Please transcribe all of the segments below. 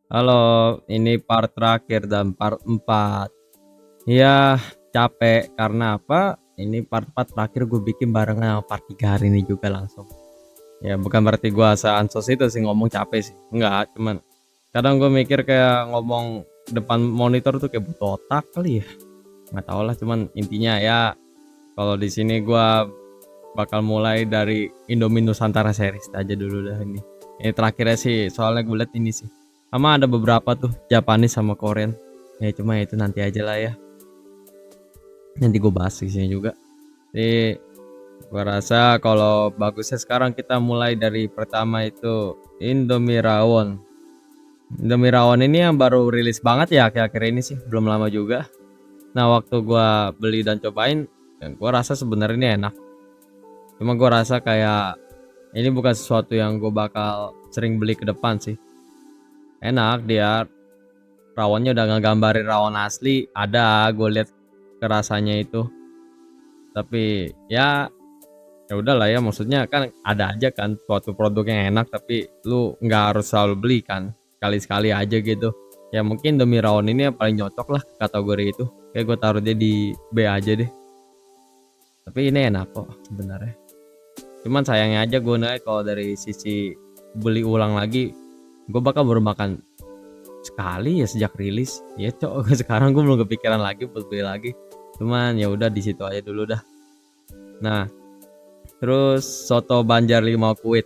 Halo, ini part terakhir dan part 4. Ya, capek karena apa? Ini part 4 terakhir gue bikin barengan sama part 3 hari ini juga langsung. Ya, bukan berarti gue seansos itu sih ngomong capek sih. Enggak, cuman kadang gue mikir kayak ngomong depan monitor tuh kayak butuh otak kali ya. Nggak tau lah, cuman intinya ya kalau di sini gue bakal mulai dari Indomie Nusantara series aja dulu dah ini. Ini terakhirnya sih, soalnya gue liat ini sih. Sama ada beberapa tuh Japanese sama Korean. Ya cuma itu nanti aja lah ya. Nanti gue bahas di sini juga. Jadi gue rasa kalau bagusnya sekarang kita mulai dari pertama itu Indomie Rawon. Indomie Rawon ini yang baru rilis banget ya akhir-akhir ini sih, belum lama juga. Nah waktu gue beli dan cobain, ya gue rasa sebenarnya ini enak. Cuma gue rasa kayak ini bukan sesuatu yang gue bakal sering beli ke depan sih. Enak dia, rawonnya udah ngegambarin rawon asli, ada gue lihat kerasanya itu. Tapi ya udahlah ya, maksudnya kan ada aja kan suatu produk yang enak tapi lu nggak harus selalu beli kan, sekali-sekali aja gitu. Ya mungkin demi rawon ini yang paling cocok lah kategori itu. Kayak gue taruh dia di B aja deh. Tapi ini enak kok sebenarnya. Cuman sayangnya aja gue naik kalau dari sisi beli ulang lagi, gue bakal baru makan sekali ya sejak rilis. Ya cok, sekarang gue belum kepikiran lagi buat beli lagi. Cuman ya udah di situ aja dulu dah. Nah, terus soto Banjar Limau Kuit.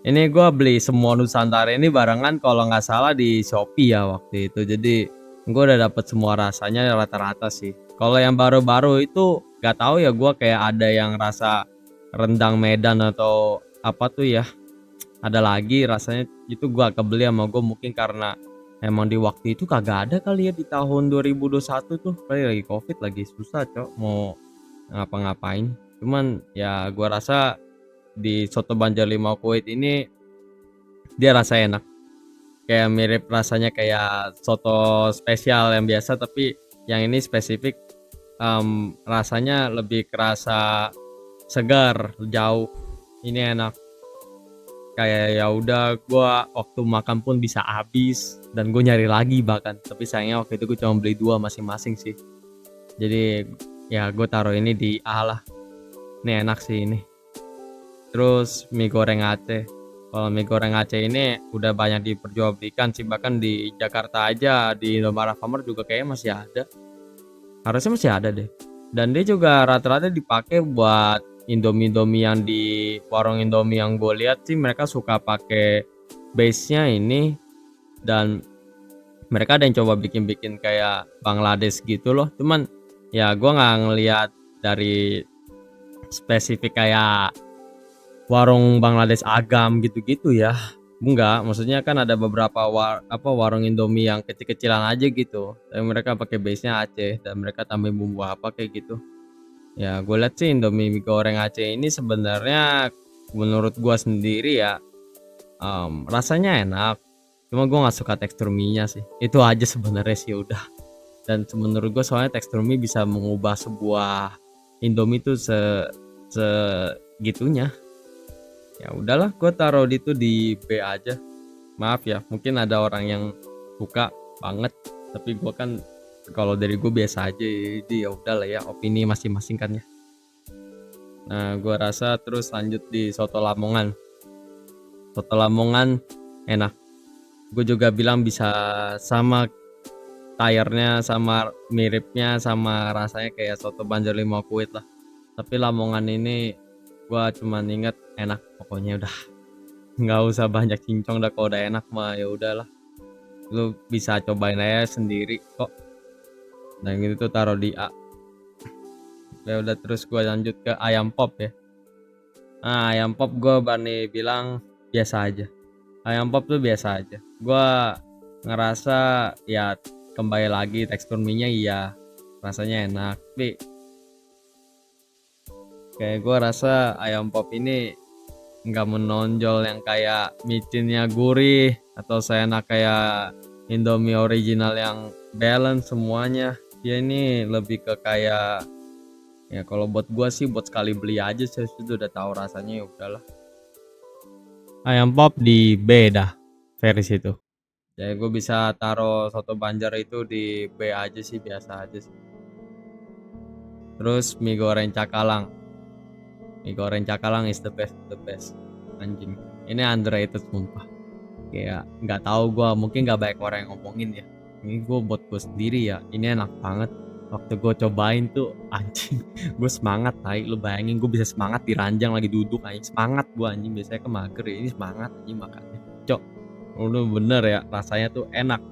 Ini gue beli semua Nusantara ini barengan kalau nggak salah di Shopee ya waktu itu. Jadi gue udah dapet semua rasanya rata-rata sih. Kalau yang baru-baru itu nggak tahu ya, gue kayak ada yang rasa rendang Medan atau apa tuh ya. Ada lagi rasanya itu gue kebeli sama gue, mungkin karena emang di waktu itu kagak ada kali ya di tahun 2021 tuh. Kali lagi Covid, lagi susah cok mau ngapa-ngapain. Cuman ya gue rasa di soto Banjar Limau Kuit ini dia rasa enak, kayak mirip rasanya kayak soto spesial yang biasa, tapi yang ini spesifik rasanya lebih kerasa segar jauh. Ini enak, kayak ya udah gua waktu makan pun bisa habis dan gue nyari lagi bahkan, tapi sayangnya waktu itu gue cuma beli 2 masing-masing sih. Jadi ya gue taruh ini di A lah. Ini enak sih ini. Terus mie goreng Aceh. Kalau mie goreng Aceh ini udah banyak diperjualbelikan sih, bahkan di Jakarta aja di Indomaret Alfamart juga kayaknya masih ada. Harusnya masih ada deh. Dan dia juga rata-rata dipakai buat Indomie-Indomie yang di warung Indomie yang gue lihat sih, mereka suka pakai base-nya ini. Dan mereka ada yang coba bikin-bikin kayak Bangladesh gitu loh. Cuman ya gue nggak ngelihat dari spesifik kayak warung Bangladesh Agam gitu-gitu ya. Enggak, maksudnya kan ada beberapa warung Indomie yang kecil-kecilan aja gitu. Tapi mereka pakai base-nya Aceh dan mereka tambahin bumbu apa kayak gitu. Ya, gue lihat sih Indomie mie goreng Aceh ini sebenarnya menurut gue sendiri ya, rasanya enak. Cuma gue nggak suka tekstur mie-nya sih. Itu aja sebenarnya sih udah. Dan menurut gue soalnya tekstur mie bisa mengubah sebuah Indomie tuh segitunya. Ya udahlah, gue taruh itu di B aja. Maaf ya, mungkin ada orang yang suka banget, tapi gue kan kalau dari gue biasa aja. Jadi ya udahlah ya, opini masing-masing kan ya. Nah gue rasa terus lanjut di soto Lamongan. Soto Lamongan enak, gue juga bilang bisa sama tayarnya, sama miripnya, sama rasanya kayak soto Banjar Limau Kuit lah. Tapi Lamongan ini gue cuman inget enak pokoknya udah. Nggak usah banyak cincong dah, kalau udah enak mah ya udahlah, lu bisa cobain aja sendiri kok. Dan gitu tuh taruh di A. Ya udah, terus gue lanjut ke ayam pop ya. Nah ayam pop gue Bani bilang biasa aja. Ayam pop tuh biasa aja, gue ngerasa ya kembali lagi tekstur mie nya iya, rasanya enak, tapi kayak gue rasa ayam pop ini nggak menonjol yang kayak micinnya gurih atau seenak kayak Indomie original yang balance semuanya. Dia ini lebih ke kayak, ya kalau buat gua sih buat sekali beli aja, saya sudah udah tahu rasanya ya udahlah. Ayam pop di B dah versi itu. Ya gue bisa taruh soto Banjar itu di B aja sih, biasa aja sih. Terus mie goreng cakalang. Mie goreng cakalang is the best. Anjing. Ini underrated sumpah. Kayak nggak tahu gue, mungkin nggak banyak orang yang ngomongin ya. Ini gue buat gue sendiri ya. Ini enak banget. Waktu gue cobain tuh anjing, gue semangat. Tai, lu bayangin gue bisa semangat di ranjang lagi duduk anjing. Semangat gue anjing, biasanya ke mager ya. Ini semangat anjing makannya. Cok, lu bener ya, rasanya tuh enak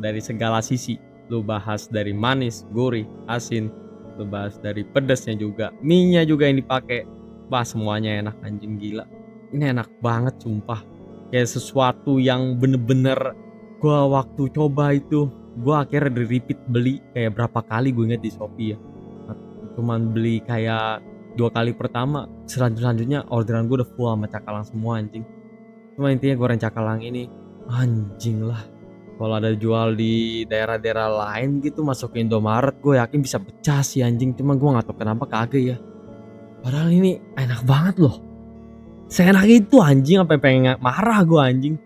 dari segala sisi. Lu bahas dari manis, gurih, asin, lu bahas dari pedesnya juga, mie-nya juga yang dipakai. Wah, semuanya enak anjing, gila. Ini enak banget sumpah. Kayak sesuatu yang bener-bener gua waktu coba itu, gua akhirnya di-repeat beli kayak berapa kali gue inget di Shopee ya. Cuman beli kayak 2 kali pertama, selanjutnya orderan gue udah full sama cakalang semua anjing. Cuma intinya goreng cakalang ini anjing lah. Kalau ada jual di daerah-daerah lain gitu masuk ke Indomaret, gue yakin bisa pecah sih anjing. Cuma gue nggak tahu kenapa kagak ya. Padahal ini enak banget loh. Seenak itu anjing, apa pengen marah gue anjing.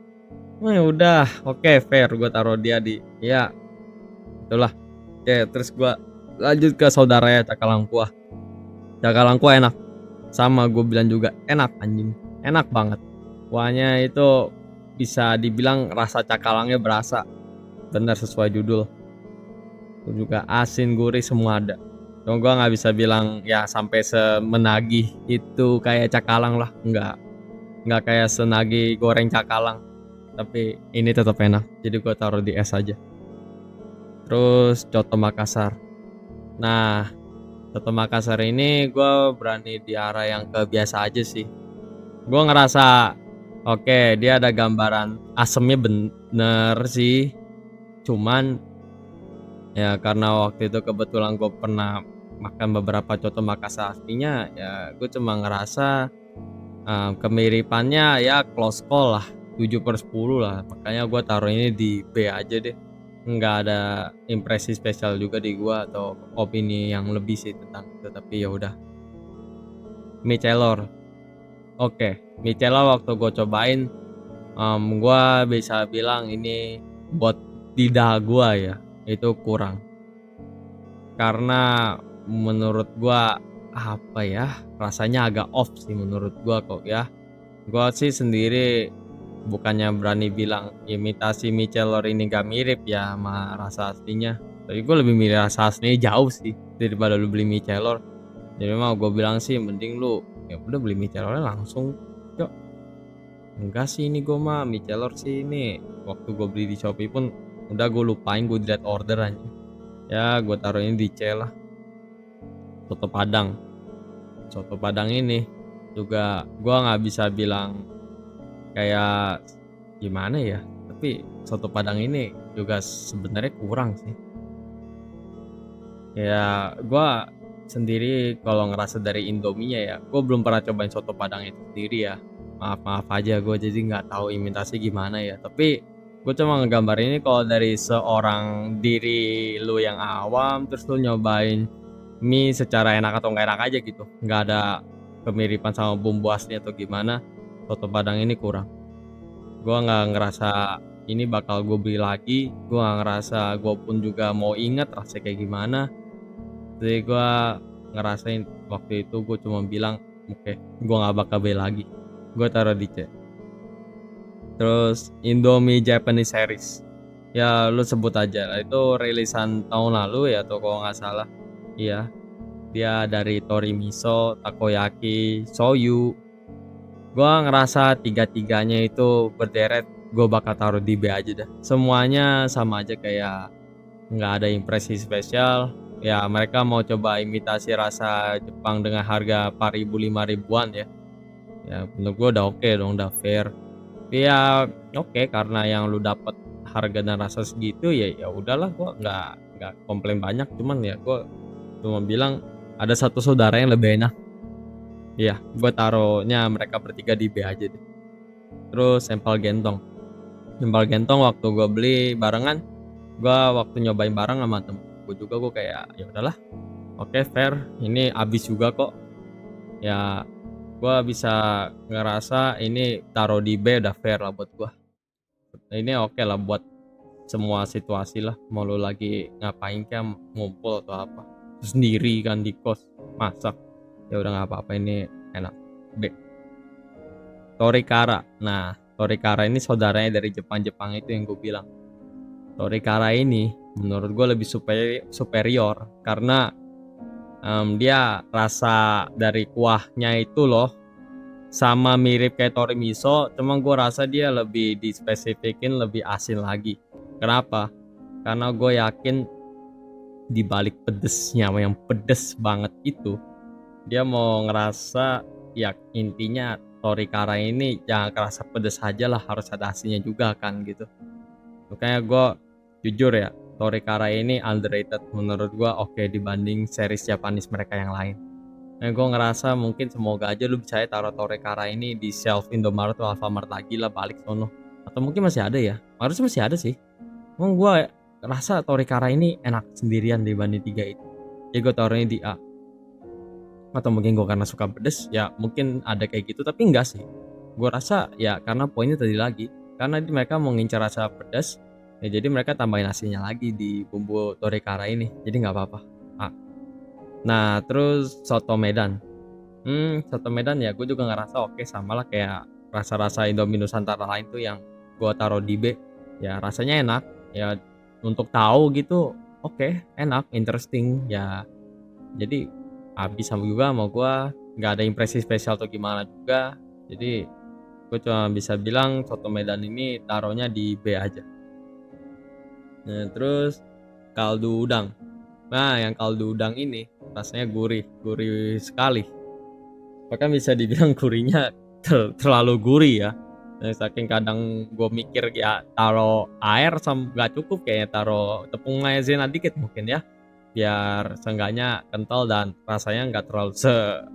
Nah, ya udah, oke, fair, gue taruh dia di, ya itulah. Oke, terus gue lanjut ke saudaranya Cakalangkuah. Cakalangkuah enak. Sama gue bilang juga enak anjing. Enak banget. Kuahnya itu bisa dibilang rasa cakalangnya berasa. Bener sesuai judul. Terus juga asin, gurih, semua ada. Cuma gue nggak bisa bilang ya sampai semenagih itu kayak cakalang lah, nggak kayak senagih goreng cakalang. Tapi ini tetap enak, jadi gue taruh di es aja. Terus coto Makassar. Nah, coto Makassar ini gue berani di arah yang ke biasa aja sih. Gue ngerasa oke, dia ada gambaran asemnya bener sih. Cuman ya karena waktu itu kebetulan gue pernah makan beberapa coto Makassar aslinya, ya gue cuma ngerasa kemiripannya ya close call lah, 7/10 lah. Makanya gue taruh ini di B aja deh. Nggak ada impresi spesial juga di gue atau opini yang lebih sih tentang itu. Tapi ya udah. Mie celor. Oke, mie celor waktu gue cobain, gue bisa bilang ini buat lidah gue ya itu kurang. Karena menurut gua apa ya, rasanya agak off sih menurut gua kok ya. Gua sih sendiri bukannya berani bilang imitasi mie celor ini gak mirip ya sama rasa aslinya, tapi gua lebih milih rasa aslinya jauh sih daripada lu beli mie celor. Jadi memang gua bilang sih mending lu ya udah beli mie celornya langsung, Cok. Enggak sih, ini gua mah mie celor sih ini waktu gua beli di Shopee pun udah gua lupain, gua delete order anjing. Ya gua taruh ini di C lah. Soto Padang. Soto Padang ini juga gua nggak bisa bilang kayak gimana ya, tapi soto Padang ini juga sebenarnya kurang sih. Ya gua sendiri kalau ngerasa dari Indominya ya, gua belum pernah cobain soto Padang itu sendiri ya. Maaf-maaf aja gua jadi nggak tahu imitasi gimana ya. Tapi gue cuma ngegambar ini kalau dari seorang diri lu yang awam terus lu nyobain mie secara enak atau nggak enak aja gitu, nggak ada kemiripan sama bumbu asli atau gimana, soto Padang ini kurang. Gua nggak ngerasa ini bakal gue beli lagi, gua nggak ngerasa gue pun juga mau inget rasanya kayak gimana. Jadi gua ngerasain waktu itu gue cuma bilang oke, gua nggak bakal beli lagi, gue taruh di C. Terus Indomie Japanese series, ya lu sebut aja lah, itu rilisan tahun lalu ya atau kalau nggak salah. Iya, dia dari tori miso, takoyaki, shoyu. Gua ngerasa tiga-tiganya itu berderet, gue bakal taruh di B aja dah. Semuanya sama aja kayak nggak ada impresi spesial. Ya mereka mau coba imitasi rasa Jepang dengan harga 4.000 5.000-an ya. Ya menurut gue udah oke dong, udah fair. Tapi ya oke, karena yang lu dapat harga dan rasa segitu ya ya udahlah, gua nggak komplain banyak. Cuman ya gue cuma bilang ada satu saudara yang lebih enak. Iya, gue taruhnya mereka bertiga di B aja deh. Terus empal gentong. Empal gentong waktu gue beli barengan, gue waktu nyobain bareng sama temen gue juga, gue kayak ya udahlah, oke, fair. Ini habis juga kok. Ya, gue bisa ngerasa ini taruh di B udah fair lah buat gue. ini oke lah buat semua situasi lah, mau lu lagi ngapain kek, ngumpul atau apa, terus sendiri kan di kos, masak, ya udah nggak apa-apa ini enak. B, Torikara. Nah, Torikara ini saudaranya dari Jepang itu yang gue bilang. Torikara ini menurut gue lebih superior karena dia rasa dari kuahnya itu loh sama mirip kayak tori miso, cuma gue rasa dia lebih dispesifikin lebih asin lagi. Kenapa? Karena gue yakin di balik pedesnya yang pedes banget itu, dia mau ngerasa ya intinya Torikara ini jangan kerasa pedes aja lah, harus ada asinnya juga kan gitu. Makanya gue jujur ya, Torikara ini underrated menurut gue, oke dibanding series Japanese mereka yang lain. Nah, gue ngerasa mungkin semoga aja lu bisa taruh Torikara ini di shelf Indomaret atau Alfamart lagi lah, balik sono. Atau mungkin masih ada ya, harusnya masih ada sih. Emang gue rasa Torikara ini enak sendirian dibanding 3 itu. Jadi gue taruhnya di A. Atau mungkin gue karena suka pedes, ya mungkin ada kayak gitu, tapi enggak sih. Gue rasa ya karena poinnya tadi lagi, karena mereka mau ngincar rasa pedas, ya jadi mereka tambahin asinnya lagi di bumbu Torikara ini, jadi nggak apa-apa. A. Nah terus soto Medan. Soto Medan ya gue juga ngerasa oke, sama lah kayak rasa-rasa Indomie Nusantara lain tuh yang gue taruh di B. Ya rasanya enak, ya untuk tahu gitu oke, enak, interesting ya. Jadi habis sama juga sama gue, nggak ada impresi spesial atau gimana juga. Jadi gue cuma bisa bilang soto Medan ini taruhnya di B aja. Nah terus kaldu udang. Nah yang kaldu udang ini rasanya gurih sekali. Bahkan bisa dibilang gurihnya terlalu gurih ya. Nah, saking kadang gue mikir ya taruh air sama nggak cukup, kayaknya taruh tepung maizena dikit mungkin ya, biar seenggaknya kental dan rasanya nggak terlalu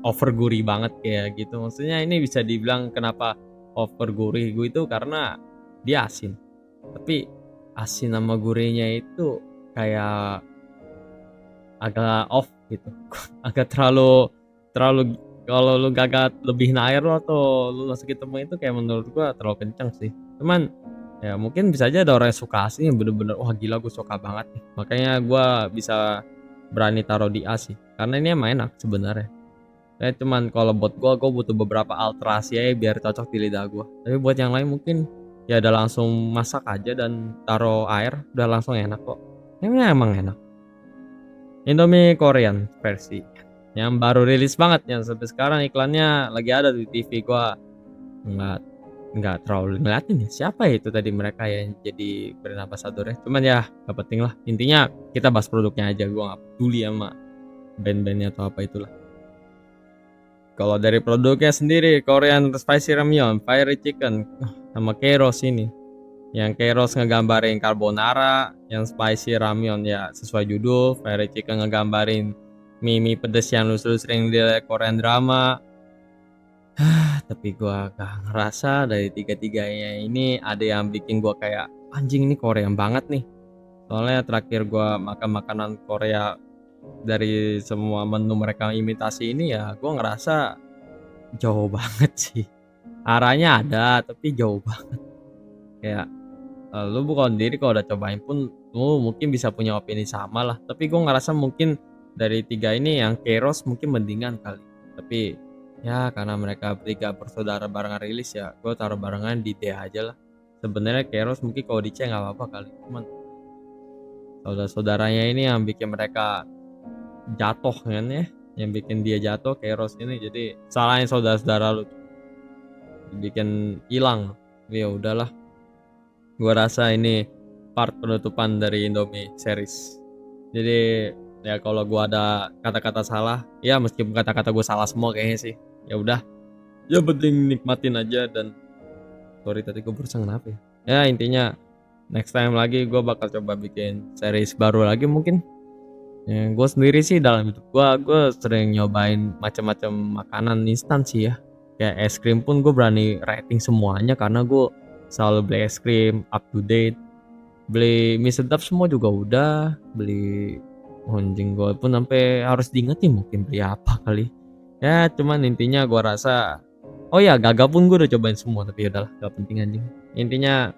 over gurih banget kayak gitu. Maksudnya ini bisa dibilang kenapa over gurih gue itu karena dia asin, tapi asin sama gurihnya itu kayak agak off gitu. Agak terlalu kalau lu gagak lebihin air lo atau lu masukin tepung itu kayak menurut gua terlalu kencang sih. Cuman ya mungkin bisa aja ada orang yang suka asin yang bener-bener wah gila gue suka banget nih. Makanya gua bisa berani taruh di A sih. Karena ini emang enak sebenarnya. Cuman kalau buat gua butuh beberapa alterasi aja biar cocok di lidah gua. Tapi buat yang lain mungkin ya udah langsung masak aja dan taruh air udah langsung enak kok. Ini emang enak. Indomie Korean versi yang baru rilis banget, yang sampai sekarang iklannya lagi ada di TV. Gua nggak nggak terlalu ngeliatin ya siapa ya itu tadi mereka yang jadi brand ambassador-nya, cuman ya nggak penting lah, intinya kita bahas produknya aja. Gua nggak peduli sama band-bandnya atau apa itulah. Kalau dari produknya sendiri, Korean spicy ramyeon, fiery chicken, sama Keros ini. Yang Keros ngegambarin carbonara, yang spicy ramyeon ya sesuai judul, fiery chicken ngegambarin mie pedes yang lu sering lihat Korean drama. Tapi gua gak ngerasa dari tiga-tiganya ini ada yang bikin gua kayak anjing ini Korean banget nih. Soalnya terakhir gua makan makanan Korea dari semua menu mereka imitasi ini ya gua ngerasa jauh banget sih. Arahnya ada tapi jauh banget. Kayak lu bukan diri kalau udah cobain pun lu mungkin bisa punya opini sama lah. Tapi gua ngerasa mungkin dari 3 ini yang Keros mungkin mendingan kali. Tapi ya karena mereka bertiga bersaudara barengan rilis ya gue taruh barengan di D aja lah. Sebenarnya Keros mungkin kalau di C nggak apa-apa kali, cuman saudara-saudaranya ini yang bikin mereka jatuh kan ya, yang bikin dia jatuh Keros ini, jadi salahin saudara-saudara lu bikin hilang. Ya udahlah, gue rasa ini part penutupan dari Indomie series. Jadi ya kalau gue ada kata-kata salah ya meskipun kata-kata gue salah semua kayaknya sih, ya udah, ya penting nikmatin aja. Dan sorry tadi gue berusaha kenapa ya intinya next time lagi gue bakal coba bikin series baru lagi mungkin ya. Gue sendiri sih dalam hidup gue sering nyobain macam-macam makanan instan sih ya, kayak es krim pun gue berani rating semuanya karena gue selalu beli es krim up to date. Beli mie sedap semua juga udah beli. Anjing gue pun sampai harus diingetin mungkin beli apa kali ya. Cuman intinya gue rasa oh ya Gaga pun gue udah cobain semua, tapi udahlah gak penting anjing. Intinya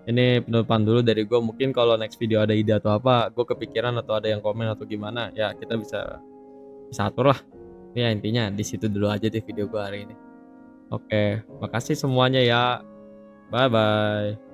Ini penutupan dulu dari gue, mungkin kalau next video ada ide atau apa, gue kepikiran atau ada yang komen atau gimana, ya kita bisa bisa atur lah. Ya intinya di situ dulu aja deh video gue hari ini. Oke, makasih semuanya ya. Bye bye.